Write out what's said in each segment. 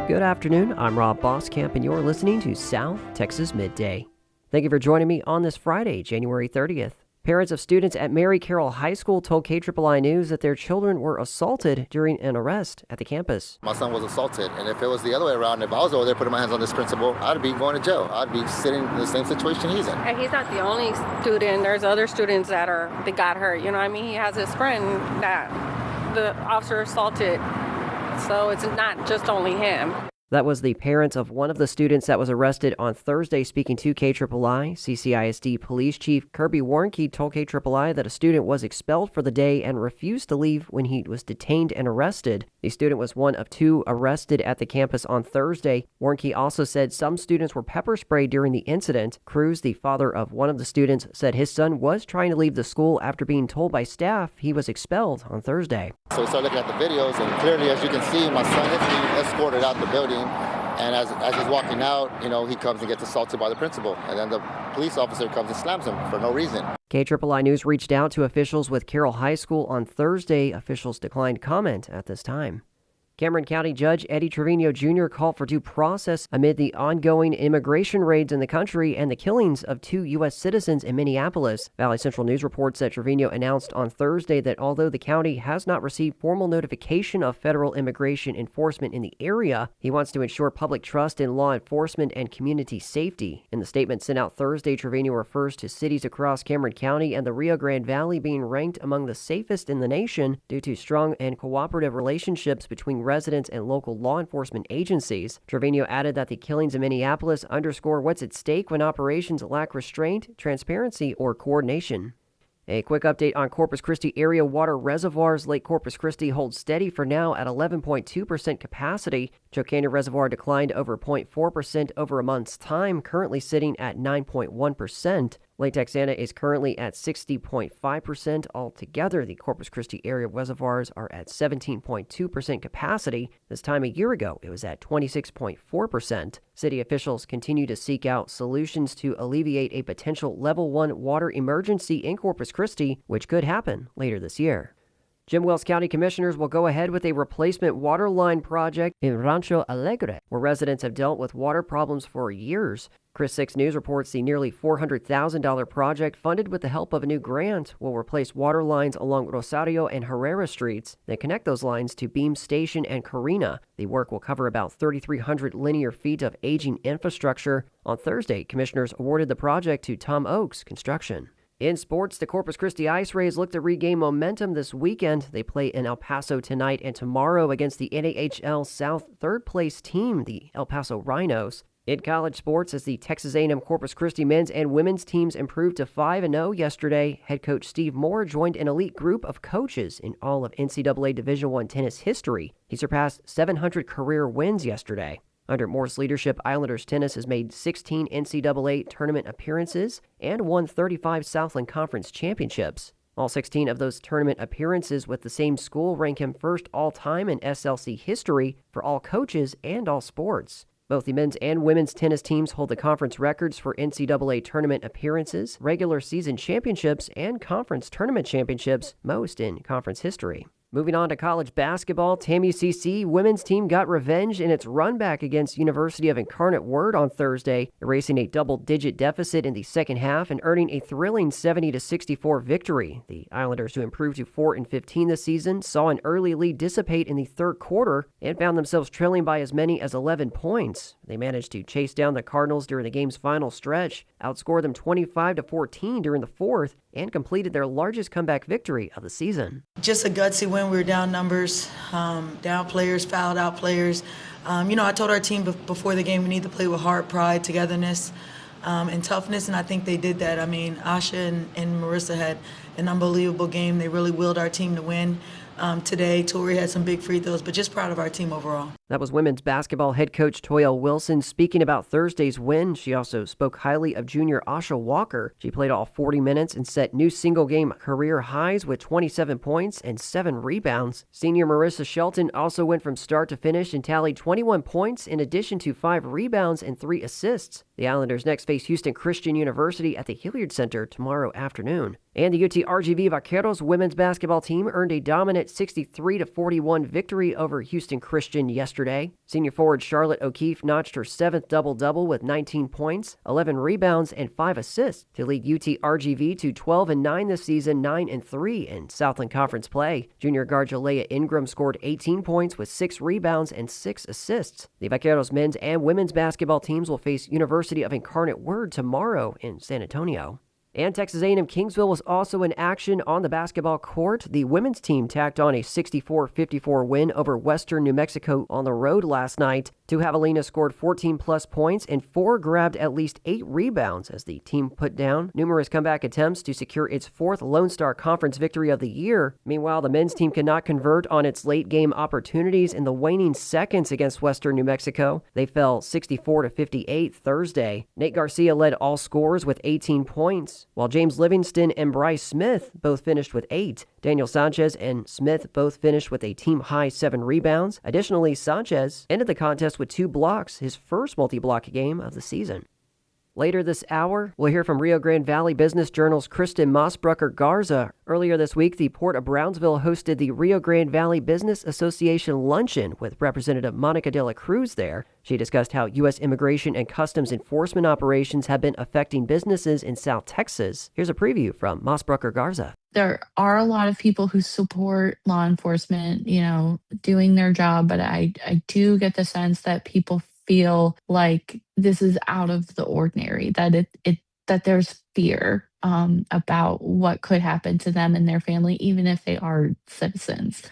Good afternoon, I'm Rob Boskamp, and you're listening to South Texas Midday. Thank you for joining me on this Friday, January 30th. Parents of students at Carroll High School told KAAA News that their children were assaulted during an arrest at the campus. My son was assaulted, and if it was the other way around, if I was over there putting my hands on this principal, I'd be going to jail. I'd be sitting in the same situation he's in. And he's not the only student. There's other students that got hurt. You know what I mean? He has his friend that the officer assaulted. So it's not just only him. That was the parents of one of the students that was arrested on Thursday speaking to KAAA. CCISD Police Chief Kirby Warnke told KAAA that a student was expelled for the day and refused to leave when he was detained and arrested. The student was one of two arrested at the campus on Thursday. Warnke also said some students were pepper sprayed during the incident. Cruz, the father of one of the students, said his son was trying to leave the school after being told by staff he was expelled on Thursday. So we started looking at the videos, and clearly, as you can see, my son is being escorted out the building. And as he's walking out, he comes and gets assaulted by the principal. And then the police officer comes and slams him for no reason. KAAA News reached out to officials with Carroll High School on Thursday. Officials declined comment at this time. Cameron County Judge Eddie Trevino Jr. called for due process amid the ongoing immigration raids in the country and the killings of two U.S. citizens in Minneapolis. Valley Central News reports that Trevino announced on Thursday that although the county has not received formal notification of federal immigration enforcement in the area, he wants to ensure public trust in law enforcement and community safety. In the statement sent out Thursday, Trevino refers to cities across Cameron County and the Rio Grande Valley being ranked among the safest in the nation due to strong and cooperative relationships between residents and local law enforcement agencies. Trevino added that the killings in Minneapolis underscore what's at stake when operations lack restraint, transparency, or coordination. A quick update on Corpus Christi area water reservoirs. Lake Corpus Christi holds steady for now at 11.2% capacity. Chocana Reservoir declined over 0.4% over a month's time, currently sitting at 9.1%. Lake Texana is currently at 60.5%. Altogether, the Corpus Christi area reservoirs are at 17.2% capacity. This time a year ago, it was at 26.4%. City officials continue to seek out solutions to alleviate a potential level 1 water emergency in Corpus Christi, which could happen later this year. Jim Wells County Commissioners will go ahead with a replacement water line project in Rancho Alegre, where residents have dealt with water problems for years. Chris 6 News reports the nearly $400,000 project, funded with the help of a new grant, will replace water lines along Rosario and Herrera Streets that connect those lines to Beam Station and Carina. The work will cover about 3,300 linear feet of aging infrastructure. On Thursday, commissioners awarded the project to TAMUCC Construction. In sports, the Corpus Christi Ice Rays look to regain momentum this weekend. They play in El Paso tonight and tomorrow against the NAHL South third-place team, the El Paso Rhinos. In college sports, as the Texas A&M Corpus Christi men's and women's teams improved to 5-0 yesterday, head coach Steve Moore joined an elite group of coaches in all of NCAA Division I tennis history. He surpassed 700 career wins yesterday. Under Moore's leadership, Islanders tennis has made 16 NCAA tournament appearances and won 35 Southland Conference championships. All 16 of those tournament appearances with the same school rank him first all-time in SLC history for all coaches and all sports. Both the men's and women's tennis teams hold the conference records for NCAA tournament appearances, regular season championships, and conference tournament championships, most in conference history. Moving on to college basketball, TAMUCC women's team got revenge in its run back against University of Incarnate Word on Thursday, erasing a double-digit deficit in the second half and earning a thrilling 70-64 victory. The Islanders, who improved to 4-15 this season, saw an early lead dissipate in the third quarter and found themselves trailing by as many as 11 points. They managed to chase down the Cardinals during the game's final stretch, outscored them 25-14 during the fourth, and completed their largest comeback victory of the season. Just a gutsy win. We were down numbers, down players, fouled out players. I told our team before the game we need to play with heart, pride, togetherness, and toughness, and I think they did that. Asha and Marissa had an unbelievable game. They really willed our team to win. Today, Tori had some big free throws, but just proud of our team overall. That was women's basketball head coach Toyelle Wilson speaking about Thursday's win. She also spoke highly of junior Asha Walker. She played all 40 minutes and set new single-game career highs with 27 points and 7 rebounds. Senior Marissa Shelton also went from start to finish and tallied 21 points in addition to 5 rebounds and 3 assists. The Islanders next face Houston Christian University at the Hilliard Center tomorrow afternoon. And the UT RGV Vaqueros women's basketball team earned a dominant 63-41 victory over Houston Christian yesterday. Senior forward Charlotte O'Keefe notched her 7th double-double with 19 points, 11 rebounds, and 5 assists to lead UT RGV to 12-9 this season, 9-3 in Southland Conference play. Junior guard Jalea Ingram scored 18 points with 6 rebounds and 6 assists. The Vaqueros men's and women's basketball teams will face University of Incarnate Word tomorrow in San Antonio. And Texas A&M Kingsville was also in action on the basketball court. The women's team tacked on a 64-54 win over Western New Mexico on the road last night. Two Javelinas scored 14-plus points, and 4 grabbed at least 8 rebounds as the team put down numerous comeback attempts to secure its 4th Lone Star Conference victory of the year. Meanwhile, the men's team could not convert on its late-game opportunities in the waning seconds against Western New Mexico. They fell 64-58 Thursday. Nate Garcia led all scorers with 18 points, while James Livingston and Bryce Smith both finished with 8. Daniel Sanchez and Smith both finished with a team-high 7 rebounds. Additionally, Sanchez ended the contest with 2 blocks, his first multi-block game of the season. Later this hour, we'll hear from Rio Grande Valley Business Journal's Kristen Mossbrucker Garza. Earlier this week, the Port of Brownsville hosted the Rio Grande Valley Business Association luncheon with Representative Monica De La Cruz there. She discussed how U.S. immigration and customs enforcement operations have been affecting businesses in South Texas. Here's a preview from Mossbrucker Garza. There are a lot of people who support law enforcement, doing their job, but I do get the sense that people feel like this is out of the ordinary, that that there's fear about what could happen to them and their family, even if they are citizens.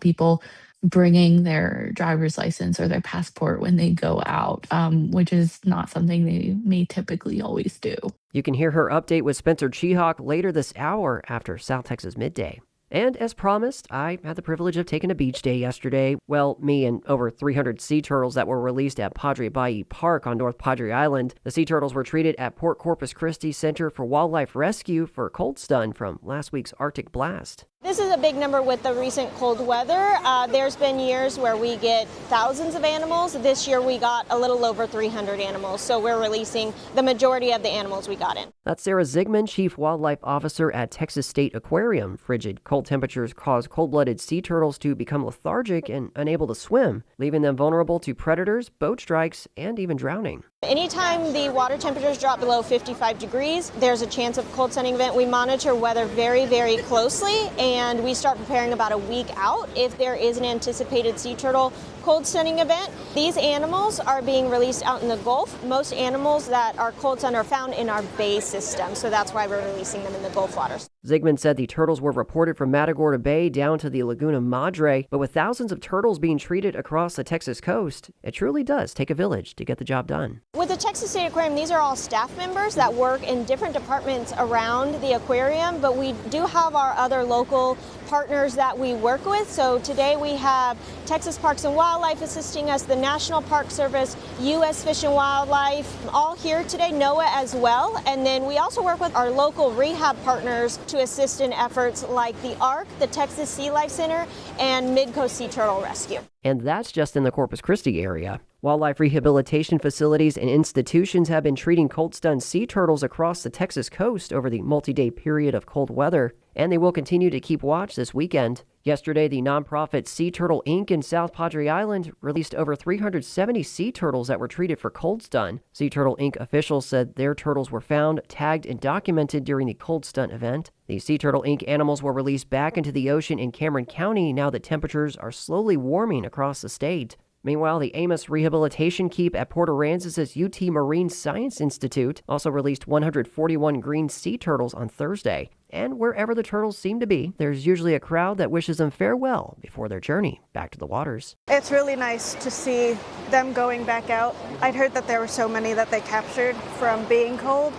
People bringing their driver's license or their passport when they go out, which is not something they may typically always do. You can hear her update with Spencer Cheehawk later this hour after South Texas Midday. And as promised, I had the privilege of taking a beach day yesterday. Well, me and over 300 sea turtles that were released at Padre Bayou Park on North Padre Island. The sea turtles were treated at Port Corpus Christi Center for Wildlife Rescue for cold stun from last week's Arctic blast. This is a big number with the recent cold weather. There's been years where we get thousands of animals. This year we got a little over 300 animals, so we're releasing the majority of the animals we got in. That's Sarah Zigman, Chief Wildlife Officer at Texas State Aquarium. Frigid cold temperatures cause cold-blooded sea turtles to become lethargic and unable to swim, leaving them vulnerable to predators, boat strikes, and even drowning. Anytime the water temperatures drop below 55 degrees, there's a chance of a cold stunning event. We monitor weather very, very closely, and we start preparing about a week out if there is an anticipated sea turtle cold stunning event. These animals are being released out in the Gulf. Most animals that are cold stunned are found in our bay system, so that's why we're releasing them in the Gulf waters. Zigman said the turtles were reported from Matagorda Bay down to the Laguna Madre, but with thousands of turtles being treated across the Texas coast, it truly does take a village to get the job done. With the Texas State Aquarium, these are all staff members that work in different departments around the aquarium, but we do have our other local partners that we work with. So today we have Texas Parks and Wildlife assisting us, the National Park Service, U.S. Fish and Wildlife, all here today, NOAA as well. And then we also work with our local rehab partners to assist in efforts like the ARC, the Texas Sea Life Center, and Midcoast Sea Turtle Rescue. And that's just in the Corpus Christi area. Wildlife rehabilitation facilities and institutions have been treating cold-stunned sea turtles across the Texas coast over the multi-day period of cold weather, and they will continue to keep watch this weekend. Yesterday, the nonprofit Sea Turtle Inc. in South Padre Island released over 370 sea turtles that were treated for cold stun. Sea Turtle Inc. officials said their turtles were found, tagged, and documented during the cold stun event. The Sea Turtle Inc. animals were released back into the ocean in Cameron County now that temperatures are slowly warming across the state. Meanwhile, the Amos Rehabilitation Keep at Port Aransas' UT Marine Science Institute also released 141 green sea turtles on Thursday. And wherever the turtles seem to be, there's usually a crowd that wishes them farewell before their journey back to the waters. It's really nice to see them going back out. I'd heard that there were so many that they captured from being cold.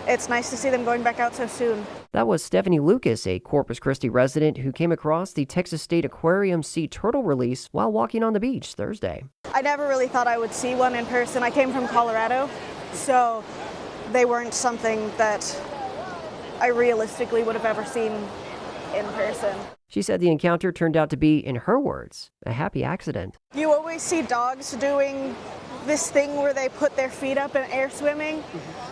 It's nice to see them going back out so soon. That was Stephanie Lucas, a Corpus Christi resident who came across the Texas State Aquarium sea turtle release while walking on the beach Thursday. I never really thought I would see one in person. I came from Colorado, so they weren't something that I realistically would have ever seen in person. She said the encounter turned out to be, in her words, a happy accident. You always see dogs doing this thing where they put their feet up and air swimming.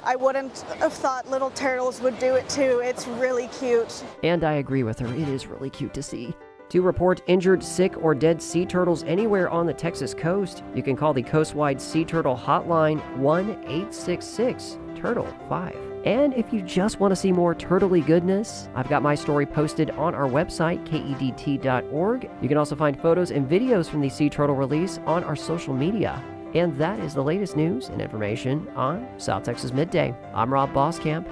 I wouldn't have thought little turtles would do it too. It's really cute. And I agree with her. It is really cute to see. To report injured, sick, or dead sea turtles anywhere on the Texas coast, you can call the Coastwide Sea Turtle Hotline 1-866-TURTLE-5. And if you just want to see more turtley goodness, I've got my story posted on our website, kedt.org. You can also find photos and videos from the sea turtle release on our social media. And that is the latest news and information on South Texas Midday. I'm Rob Boskamp.